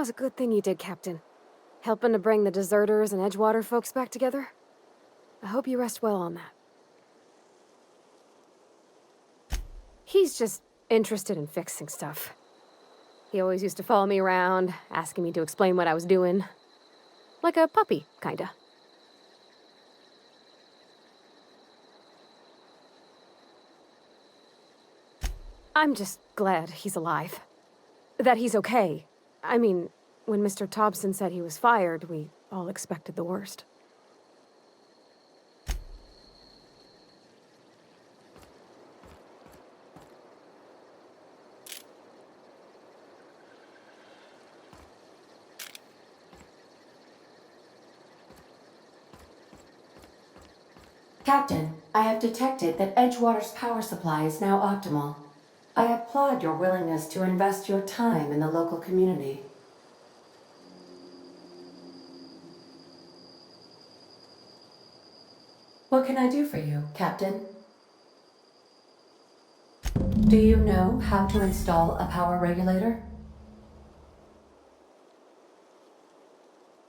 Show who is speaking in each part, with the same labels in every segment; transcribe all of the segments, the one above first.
Speaker 1: was a good thing you did, Captain. Helping to bring the deserters and Edgewater folks back together. I hope you rest well on that. He's just interested in fixing stuff. He always used to follow me around, asking me to explain what I was doing. Like a puppy, kinda. I'm just glad he's alive. That he's okay. I mean, when Mr. Thompson said he was fired, we all expected the worst.
Speaker 2: Captain, I have detected that Edgewater's power supply is now optimal. I applaud your willingness to invest your time in the local community. What can I do for you, Captain? Do you know how to install a power regulator?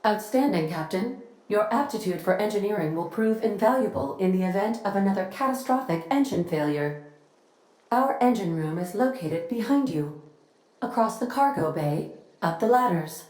Speaker 2: Outstanding, Captain. Your aptitude for engineering will prove invaluable in the event of another catastrophic engine failure. Our engine room is located behind you, across the cargo bay, up the ladders.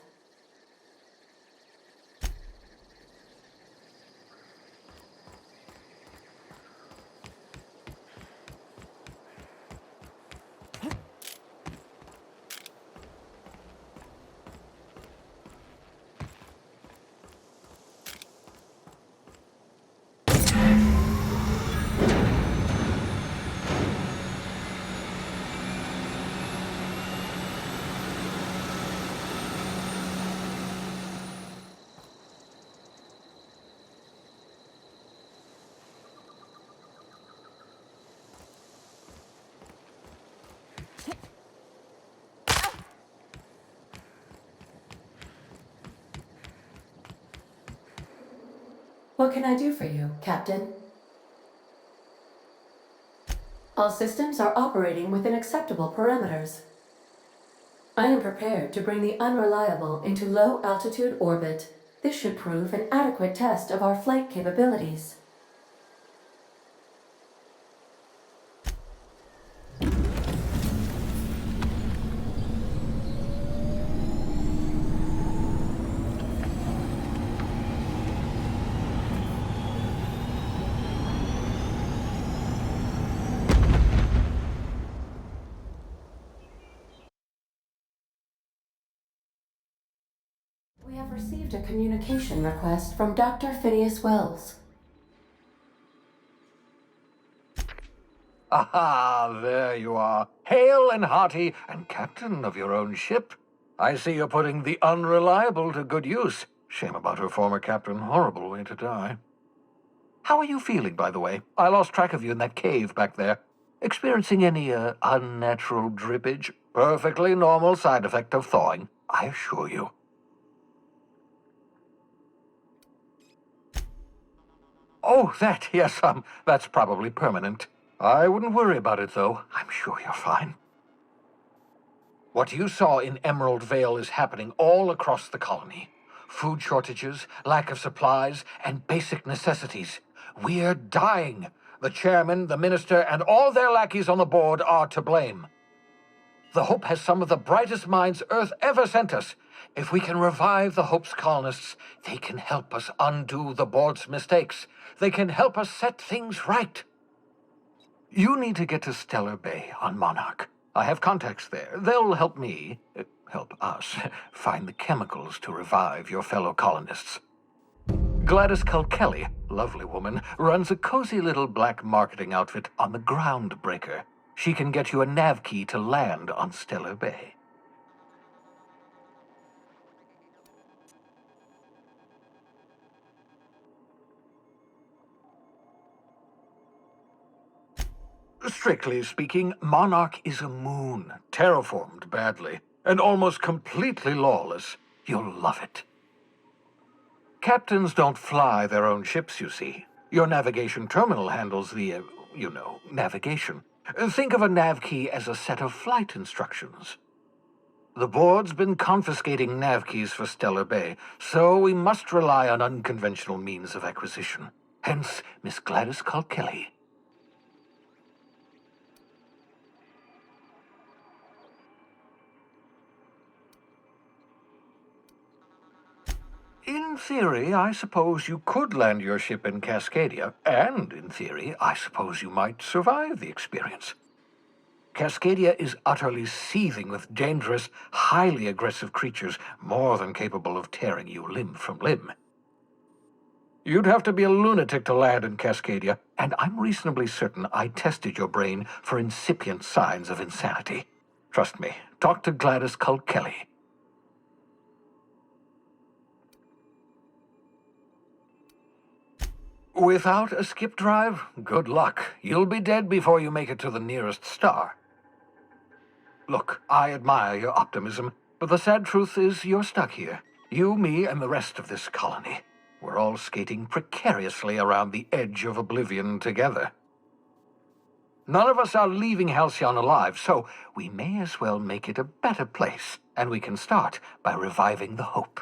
Speaker 2: What can I do for you, Captain? All systems are operating within acceptable parameters. I am prepared to bring the unreliable into low-altitude orbit. This should prove an adequate test of our flight capabilities. We have received a communication request from Dr. Phineas Wells.
Speaker 3: Aha, there you are, hale and hearty, and captain of your own ship. I see you're putting the unreliable to good use. Shame about her former captain, horrible way to die. How are you feeling, by the way? I lost track of you in that cave back there. Experiencing any, unnatural drippage? Perfectly normal side effect of thawing, I assure you. Oh, that, yes, that's probably permanent. I wouldn't worry about it, though. I'm sure you're fine. What you saw in Emerald Vale is happening all across the colony. Food shortages, lack of supplies, and basic necessities. We're dying. The chairman, the minister, and all their lackeys on the board are to blame. The Hope has some of the brightest minds Earth ever sent us. If we can revive the Hope's colonists, they can help us undo the board's mistakes. They can help us set things right. You need to get to Stellar Bay on Monarch. I have contacts there. They'll help me, help us, find the chemicals to revive your fellow colonists. Gladys Culkelly, lovely woman, runs a cozy little black marketing outfit on the Groundbreaker. She can get you a nav key to land on Stellar Bay. Strictly speaking, Monarch is a moon, terraformed badly, and almost completely lawless. You'll love it. Captains don't fly their own ships, you see. Your navigation terminal handles the, navigation. Think of a nav key as a set of flight instructions. The board's been confiscating nav keys for Stellar Bay, so we must rely on unconventional means of acquisition. Hence, Miss Gladys Kilkelly. In theory, I suppose you could land your ship in Cascadia, and in theory, I suppose you might survive the experience. Cascadia is utterly seething with dangerous, highly aggressive creatures more than capable of tearing you limb from limb. You'd have to be a lunatic to land in Cascadia, and I'm reasonably certain I tested your brain for incipient signs of insanity. Trust me, talk to Gladys Kilkelly. Without a skip drive, good luck. You'll be dead before you make it to the nearest star. Look, I admire your optimism, but the sad truth is you're stuck here. You, me, and the rest of this colony. We're all skating precariously around the edge of oblivion together. None of us are leaving Halcyon alive, so we may as well make it a better place, and we can start by reviving the hope.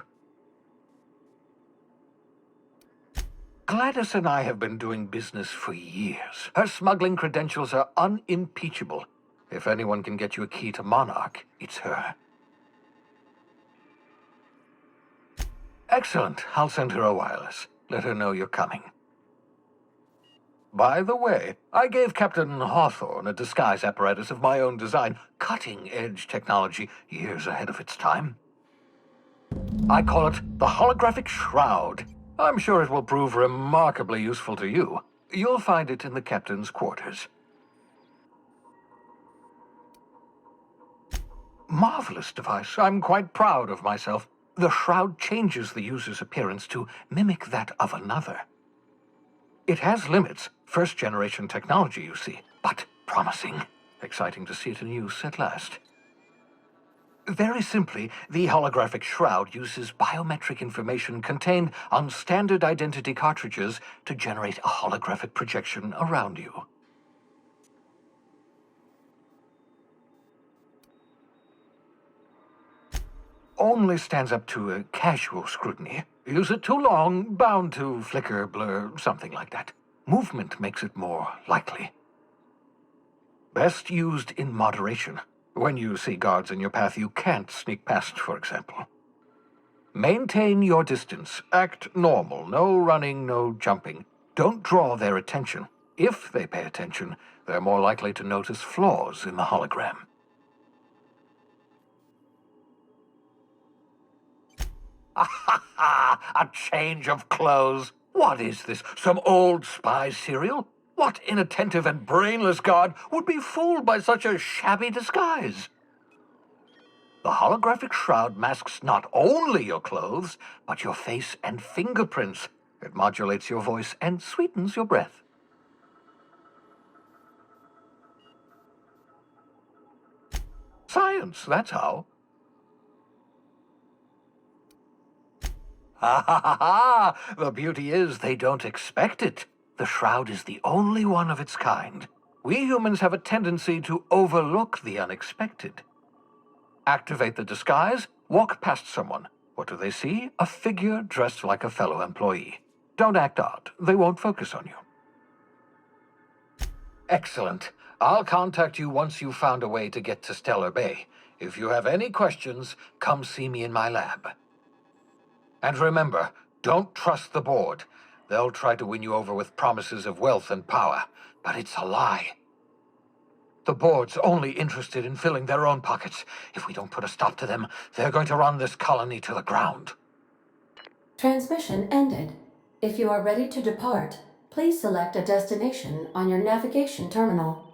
Speaker 3: Gladys and I have been doing business for years. Her smuggling credentials are unimpeachable. If anyone can get you a key to Monarch, it's her. Excellent. I'll send her a wireless. Let her know you're coming. By the way, I gave Captain Hawthorne a disguise apparatus of my own design, cutting-edge technology years ahead of its time. I call it the Holographic Shroud. I'm sure it will prove remarkably useful to you. You'll find it in the captain's quarters. Marvelous device. I'm quite proud of myself. The shroud changes the user's appearance to mimic that of another. It has limits. First-generation technology, you see, but promising. Exciting to see it in use at last. Very simply, the holographic shroud uses biometric information contained on standard identity cartridges to generate a holographic projection around you. Only stands up to a casual scrutiny. Use it too long, bound to flicker, blur, something like that. Movement makes it more likely. Best used in moderation. When you see guards in your path you can't sneak past, for example. Maintain your distance. Act normal. No running, no jumping. Don't draw their attention. If they pay attention, they're more likely to notice flaws in the hologram. A change of clothes. What is this? Some old spy serial? What inattentive and brainless guard would be fooled by such a shabby disguise? The holographic shroud masks not only your clothes, but your face and fingerprints. It modulates your voice and sweetens your breath. Science, that's how. Ha ha ha ha! The beauty is they don't expect it. The shroud is the only one of its kind. We humans have a tendency to overlook the unexpected. Activate the disguise, walk past someone. What do they see? A figure dressed like a fellow employee. Don't act odd. They won't focus on you. Excellent. I'll contact you once you've found a way to get to Stellar Bay. If you have any questions, come see me in my lab. And remember, don't trust the board. They'll try to win you over with promises of wealth and power, but it's a lie. The board's only interested in filling their own pockets. If we don't put a stop to them, they're going to run this colony to the ground.
Speaker 2: Transmission ended. If you are ready to depart, please select a destination on your navigation terminal.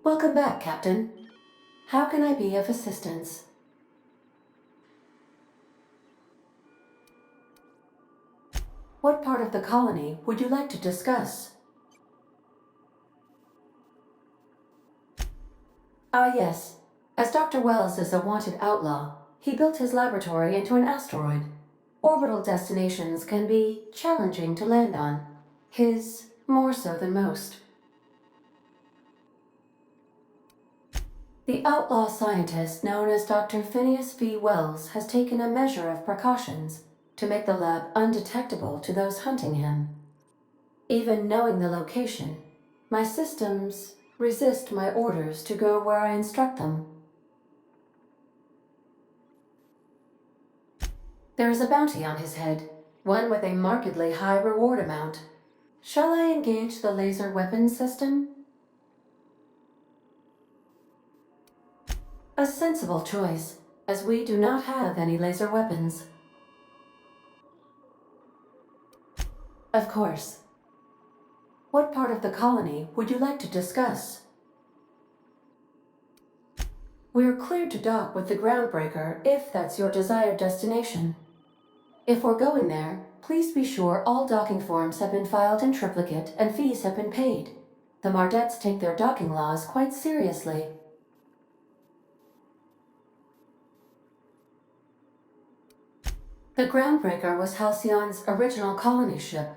Speaker 2: Welcome back, Captain. How can I be of assistance? What part of the colony would you like to discuss? Ah, yes. As Dr. Wells is a wanted outlaw, he built his laboratory into an asteroid. Orbital destinations can be challenging to land on. His more so than most. The outlaw scientist known as Dr. Phineas V. Wells has taken a measure of precautions to make the lab undetectable to those hunting him. Even knowing the location, my systems resist my orders to go where I instruct them. There is a bounty on his head, one with a markedly high reward amount. Shall I engage the laser weapon system? A sensible choice, as we do not have any laser weapons. Of course. What part of the colony would you like to discuss? We're cleared to dock with the Groundbreaker if that's your desired destination. If we're going there, please be sure all docking forms have been filed in triplicate and fees have been paid. The Mardettes take their docking laws quite seriously. The Groundbreaker was Halcyon's original colony ship.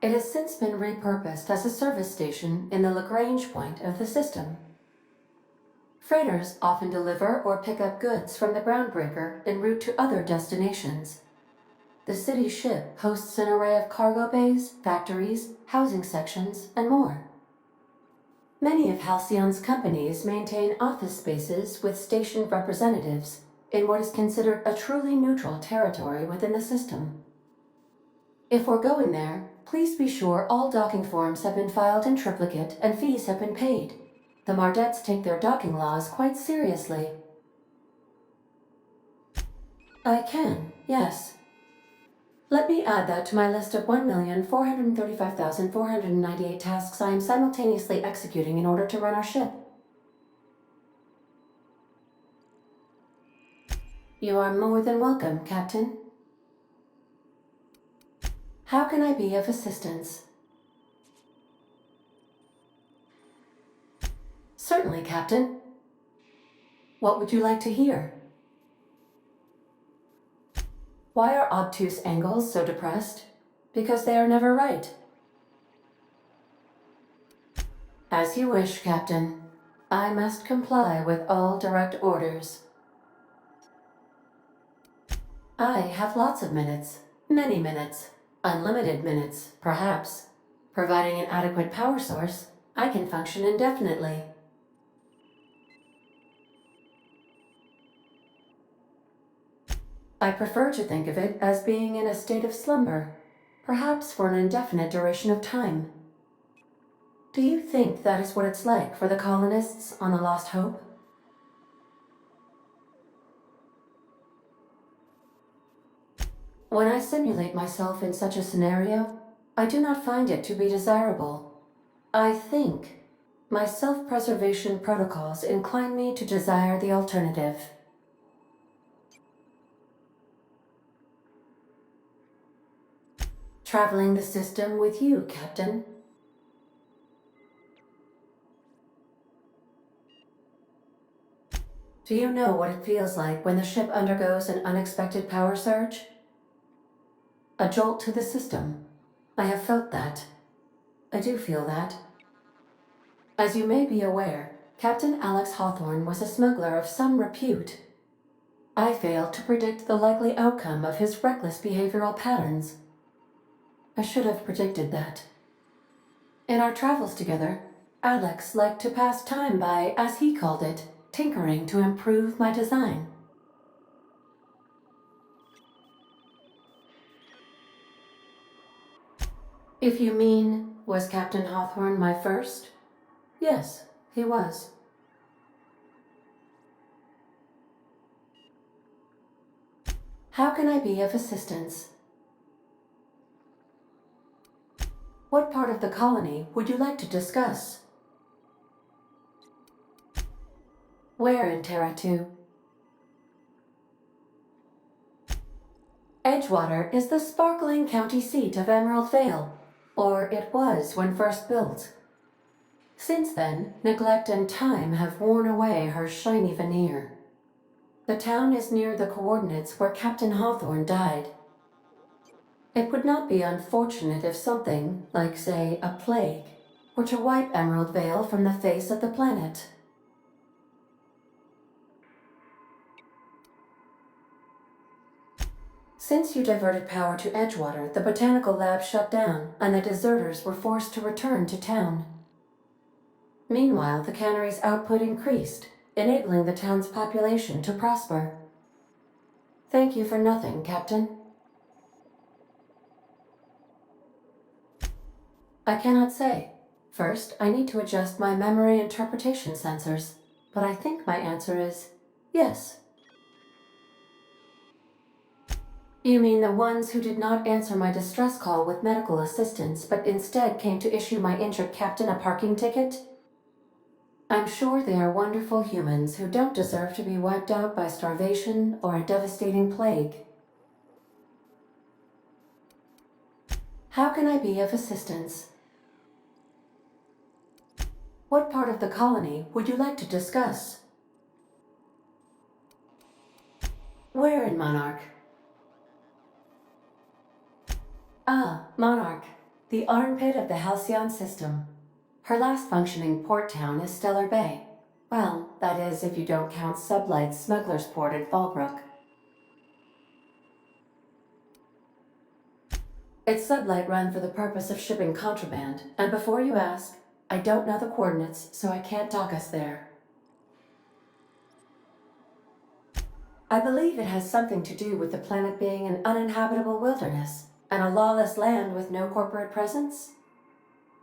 Speaker 2: It has since been repurposed as a service station in the Lagrange point of the system. Freighters often deliver or pick up goods from the Groundbreaker en route to other destinations. The city ship hosts an array of cargo bays, factories, housing sections, and more. Many of Halcyon's companies maintain office spaces with stationed representatives in what is considered a truly neutral territory within the system. If we're going there, please be sure all docking forms have been filed in triplicate and fees have been paid. The Mardettes take their docking laws quite seriously. I can, yes. Let me add that to my list of 1,435,498 tasks I am simultaneously executing in order to run our ship. You are more than welcome, Captain. How can I be of assistance? Certainly, Captain. What would you like to hear? Why are obtuse angles so depressed? Because they are never right. As you wish, Captain. I must comply with all direct orders. I have lots of minutes. Many minutes. Unlimited minutes, perhaps. Providing an adequate power source, I can function indefinitely. I prefer to think of it as being in a state of slumber, perhaps for an indefinite duration of time. Do you think that is what it's like for the colonists on the Lost Hope? When I simulate myself in such a scenario, I do not find it to be desirable. I think my self-preservation protocols incline me to desire the alternative. Traveling the system with you, Captain. Do you know what it feels like when the ship undergoes an unexpected power surge? A jolt to the system. I have felt that. I do feel that. As you may be aware, Captain Alex Hawthorne was a smuggler of some repute. I failed to predict the likely outcome of his reckless behavioral patterns. I should have predicted that. In our travels together, Alex liked to pass time by, as he called it, tinkering to improve my design. If you mean, was Captain Hawthorne my first? Yes, he was. How can I be of assistance? What part of the colony would you like to discuss? Where in Terra 2? Edgewater is the sparkling county seat of Emerald Vale, or it was when first built. Since then, neglect and time have worn away her shiny veneer. The town is near the coordinates where Captain Hawthorne died. It would not be unfortunate if something, like say, a plague, were to wipe Emerald Vale from the face of the planet. Since you diverted power to Edgewater, the botanical lab shut down, and the deserters were forced to return to town. Meanwhile, the cannery's output increased, enabling the town's population to prosper. Thank you for nothing, Captain. I cannot say. First, I need to adjust my memory interpretation sensors, but I think my answer is yes. You mean the ones who did not answer my distress call with medical assistance, but instead came to issue my injured captain a parking ticket? I'm sure they are wonderful humans who don't deserve to be wiped out by starvation or a devastating plague. How can I be of assistance? What part of the colony would you like to discuss? Where in Monarch? Ah, Monarch, the armpit of the Halcyon system. Her last functioning port town is Stellar Bay. Well, that is if you don't count Sublight's Smuggler's Port at Fallbrook. It's Sublight run for the purpose of shipping contraband, and before you ask, I don't know the coordinates, so I can't dock us there. I believe it has something to do with the planet being an uninhabitable wilderness, and a lawless land with no corporate presence.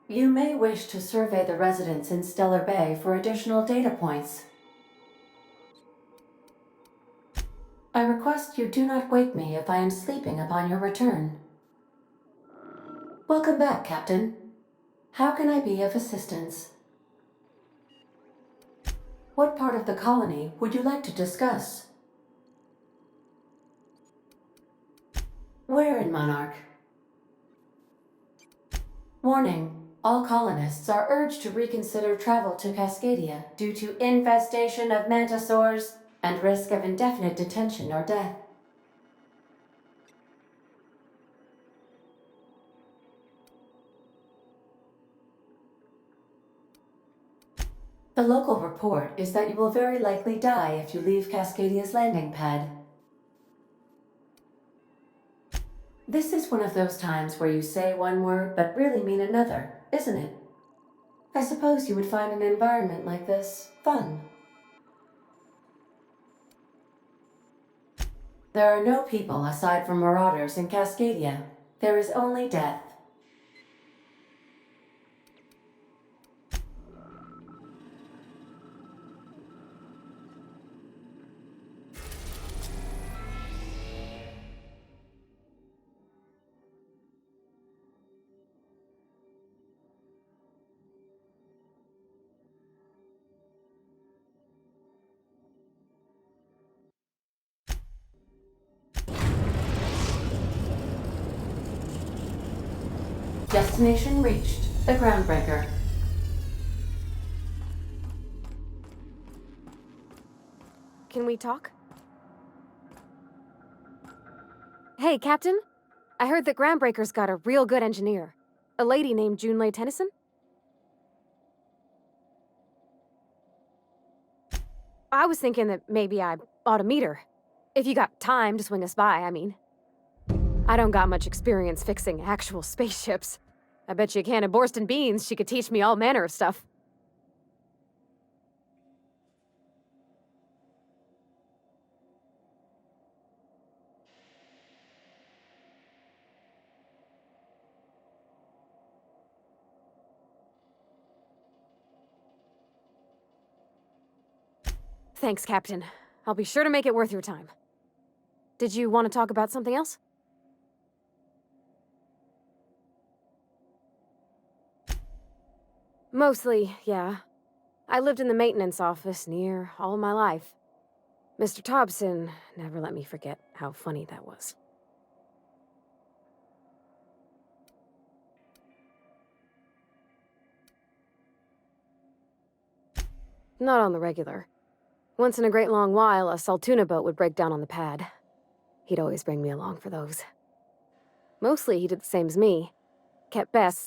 Speaker 2: You may wish to survey the residents in Stellar Bay for additional data points. I request you do not wake me if I am sleeping upon your return. Welcome back, Captain. How can I be of assistance? What part of the colony would you like to discuss? Where in Monarch? Warning. All colonists are urged to reconsider travel to Cascadia due to infestation of mantisaurs and risk of indefinite detention or death. The local report is that you will very likely die if you leave Cascadia's landing pad. This is one of those times where you say one word but really mean another, isn't it? I suppose you would find an environment like this fun. There are no people aside from marauders in Cascadia. There is only death. Destination reached. The Groundbreaker.
Speaker 1: Can we talk? Hey, Captain. I heard that Groundbreaker's got a real good engineer. A lady named Junlei Tennyson? I was thinking that maybe I ought to meet her. If you got time to swing us by, I mean. I don't got much experience fixing actual spaceships. I bet you a can of Borston beans she could teach me all manner of stuff. Thanks, Captain. I'll be sure to make it worth your time. Did you want to talk about something else? Mostly, yeah. I lived in the maintenance office near all my life. Mr. Thompson never let me forget how funny that was. Not on the regular. Once in a great long while, a Saltuna boat would break down on the pad. He'd always bring me along for those. Mostly he did the same as me. Kept the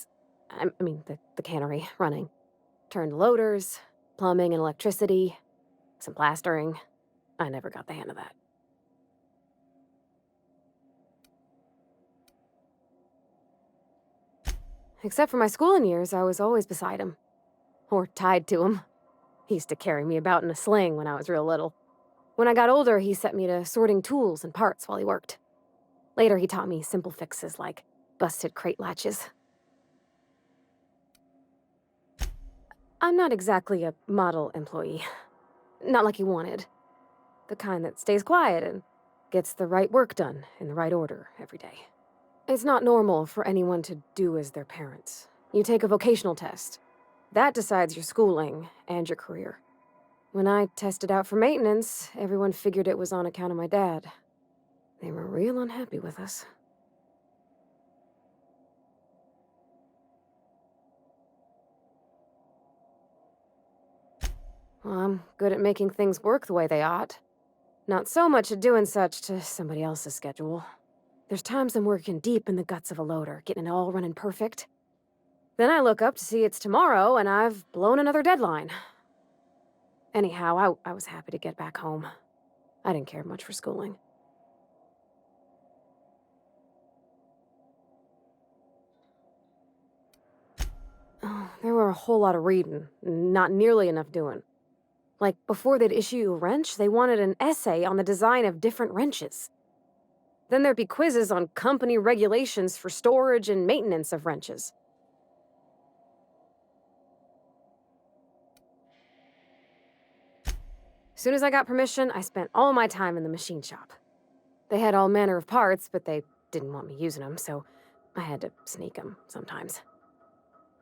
Speaker 1: cannery, running. Turned loaders, plumbing and electricity, some plastering. I never got the hang of that. Except for my schooling years, I was always beside him. Or tied to him. He used to carry me about in a sling when I was real little. When I got older, he set me to sorting tools and parts while he worked. Later, he taught me simple fixes like busted crate latches. I'm not exactly a model employee. Not like he wanted. The kind that stays quiet and gets the right work done in the right order every day. It's not normal for anyone to do as their parents. You take a vocational test. That decides your schooling and your career. When I tested out for maintenance, everyone figured it was on account of my dad. They were real unhappy with us. Well, I'm good at making things work the way they ought. Not so much at doing such to somebody else's schedule. There's times I'm working deep in the guts of a loader, getting it all running perfect. Then I look up to see it's tomorrow and I've blown another deadline. Anyhow, I was happy to get back home. I didn't care much for schooling. Oh, there were a whole lot of reading, not nearly enough doing. Like, before they'd issue you a wrench, they wanted an essay on the design of different wrenches. Then there'd be quizzes on company regulations for storage and maintenance of wrenches. As soon as I got permission, I spent all my time in the machine shop. They had all manner of parts, but they didn't want me using them, so I had to sneak them sometimes.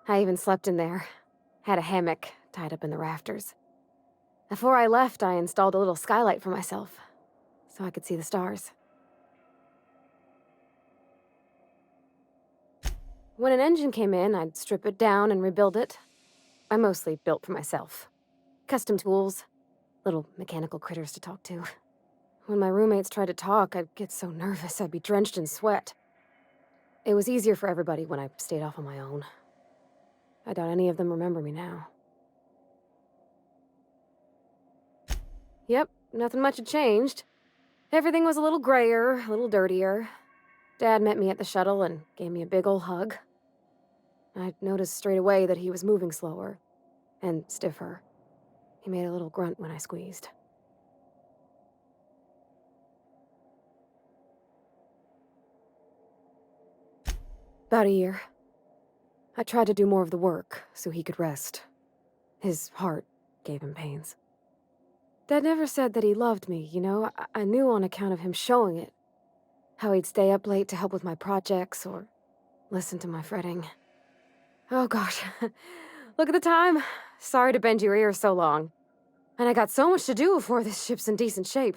Speaker 1: I even slept in there. Had a hammock tied up in the rafters. Before I left, I installed a little skylight for myself, so I could see the stars. When an engine came in, I'd strip it down and rebuild it. I mostly built for myself. Custom tools, little mechanical critters to talk to. When my roommates tried to talk, I'd get so nervous I'd be drenched in sweat. It was easier for everybody when I stayed off on my own. I doubt any of them remember me now. Yep, nothing much had changed. Everything was a little grayer, a little dirtier. Dad met me at the shuttle and gave me a big ol' hug. I noticed straight away that he was moving slower and stiffer. He made a little grunt when I squeezed. About a year. I tried to do more of the work so he could rest. His heart gave him pains. Dad never said that he loved me, you know? I knew on account of him showing it. How he'd stay up late to help with my projects or listen to my fretting. Oh gosh, look at the time. Sorry to bend your ears so long. And I got so much to do before this ship's in decent shape.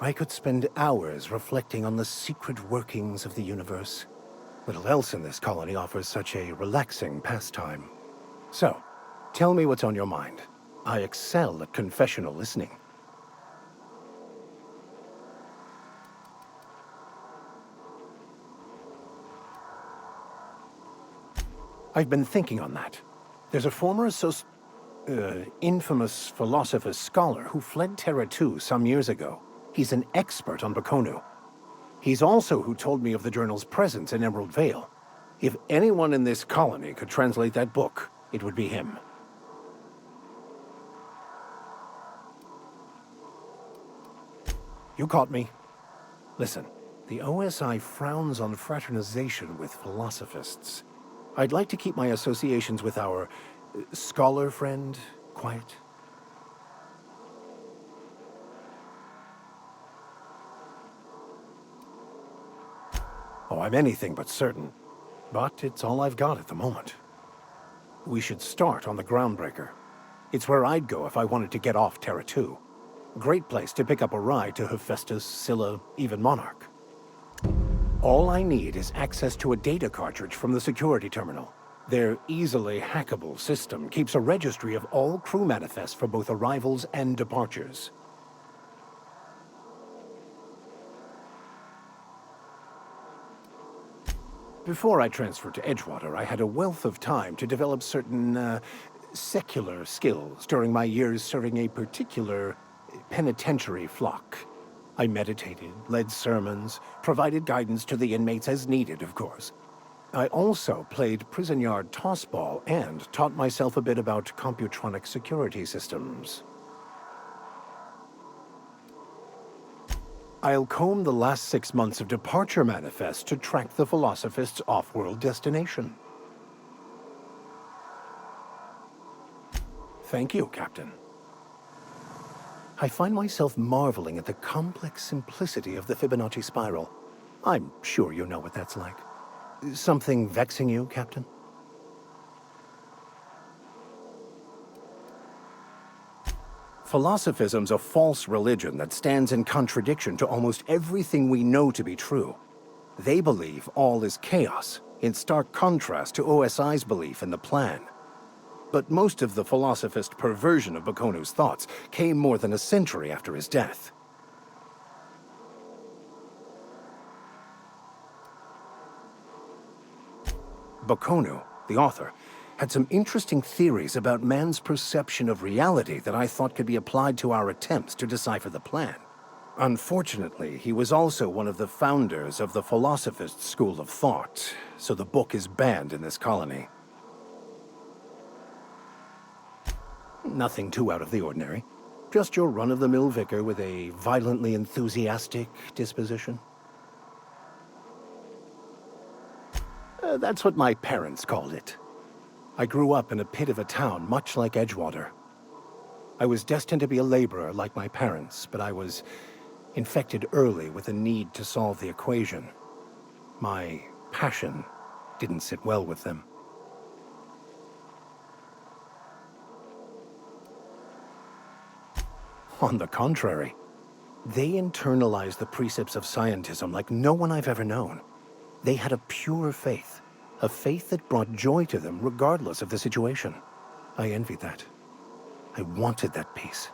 Speaker 4: I could spend hours reflecting on the secret workings of the universe. Little else in this colony offers such a relaxing pastime. So, tell me what's on your mind. I excel at confessional listening. I've been thinking on that. There's a former infamous philosopher scholar who fled Terra 2 some years ago. He's an expert on Bakonu. He's also who told me of the journal's presence in Emerald Vale. If anyone in this colony could translate that book, it would be him. You caught me. Listen, the OSI frowns on fraternization with philosophists. I'd like to keep my associations with our scholar friend quiet. Oh, I'm anything but certain. But it's all I've got at the moment. We should start on the Groundbreaker. It's where I'd go if I wanted to get off Terra 2. Great place to pick up a ride to Hephaestus, Scylla, even Monarch. All I need is access to a data cartridge from the security terminal. Their easily hackable system keeps a registry of all crew manifests for both arrivals and departures. Before I transferred to Edgewater, I had a wealth of time to develop certain, secular skills during my years serving a particular penitentiary flock. I meditated, led sermons, provided guidance to the inmates as needed, of course. I also played prison yard tossball and taught myself a bit about computronic security systems. I'll comb the last 6 months of departure manifests to track the Philosophist's off-world destination. Thank you, Captain. I find myself marveling at the complex simplicity of the Fibonacci spiral. I'm sure you know what that's like. Something vexing you, Captain? Philosophism's a false religion that stands in contradiction to almost everything we know to be true. They believe all is chaos, in stark contrast to OSI's belief in the plan. But most of the philosophist perversion of Bakonu's thoughts came more than a century after his death. Bakonu, the author, had some interesting theories about man's perception of reality that I thought could be applied to our attempts to decipher the plan. Unfortunately, he was also one of the founders of the Philosophist school of thought, so the book is banned in this colony. Nothing too out of the ordinary. Just your run-of-the-mill vicar with a violently enthusiastic disposition. That's what my parents called it. I grew up in a pit of a town much like Edgewater. I was destined to be a laborer like my parents, but I was infected early with a need to solve the equation. My passion didn't sit well with them. On the contrary, they internalized the precepts of scientism like no one I've ever known. They had a pure faith, a faith that brought joy to them regardless of the situation. I envied that. I wanted that peace.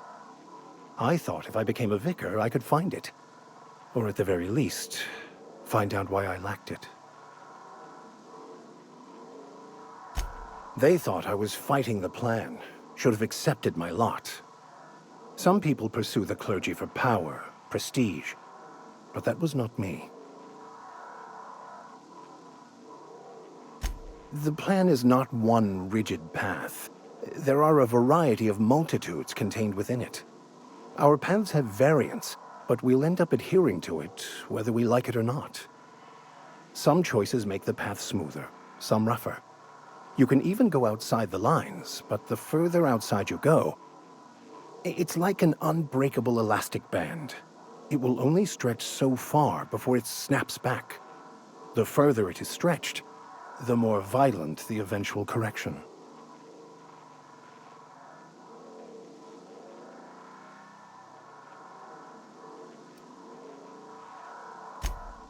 Speaker 4: I thought if I became a vicar, I could find it. Or at the very least, find out why I lacked it. They thought I was fighting the plan, should have accepted my lot. Some people pursue the clergy for power, prestige, but that was not me. The plan is not one rigid path. There are a variety of multitudes contained within it. Our paths have variance, but we'll end up adhering to it, whether we like it or not. Some choices make the path smoother, some rougher. You can even go outside the lines, but the further outside you go, it's like an unbreakable elastic band. It will only stretch so far before it snaps back. The further it is stretched, the more violent the eventual correction.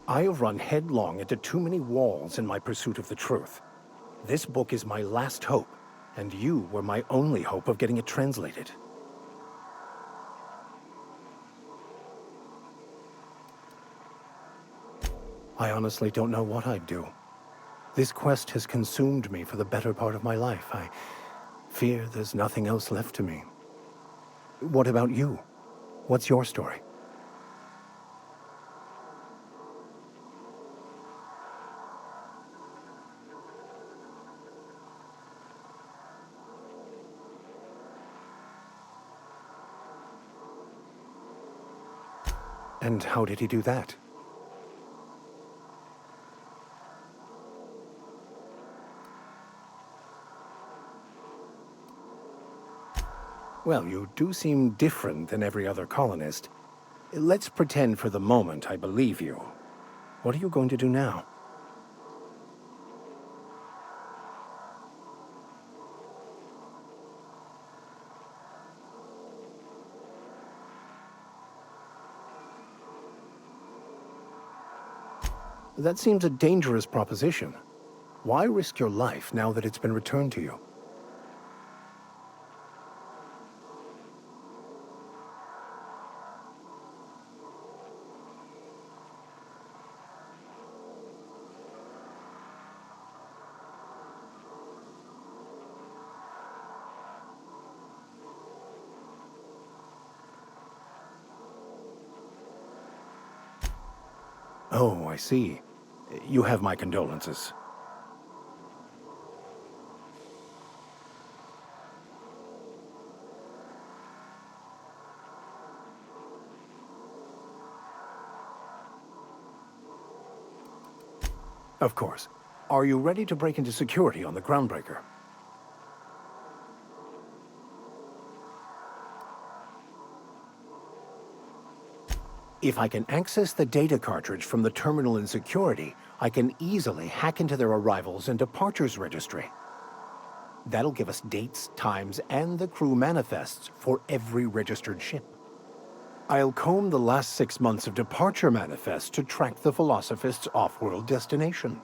Speaker 4: I have run headlong into too many walls in my pursuit of the truth. This book is my last hope, and you were my only hope of getting it translated. I honestly don't know what I'd do. This quest has consumed me for the better part of my life. I fear there's nothing else left to me. What about you? What's your story? And how did he do that? Well, you do seem different than every other colonist. Let's pretend for the moment I believe you. What are you going to do now? That seems a dangerous proposition. Why risk your life now that it's been returned to you? Oh, I see. You have my condolences. Of course. Are you ready to break into security on the Groundbreaker? If I can access the data cartridge from the terminal in security, I can easily hack into their arrivals and departures registry. That'll give us dates, times, and the crew manifests for every registered ship. I'll comb the last 6 months of departure manifests to track the Philosophist's off-world destination.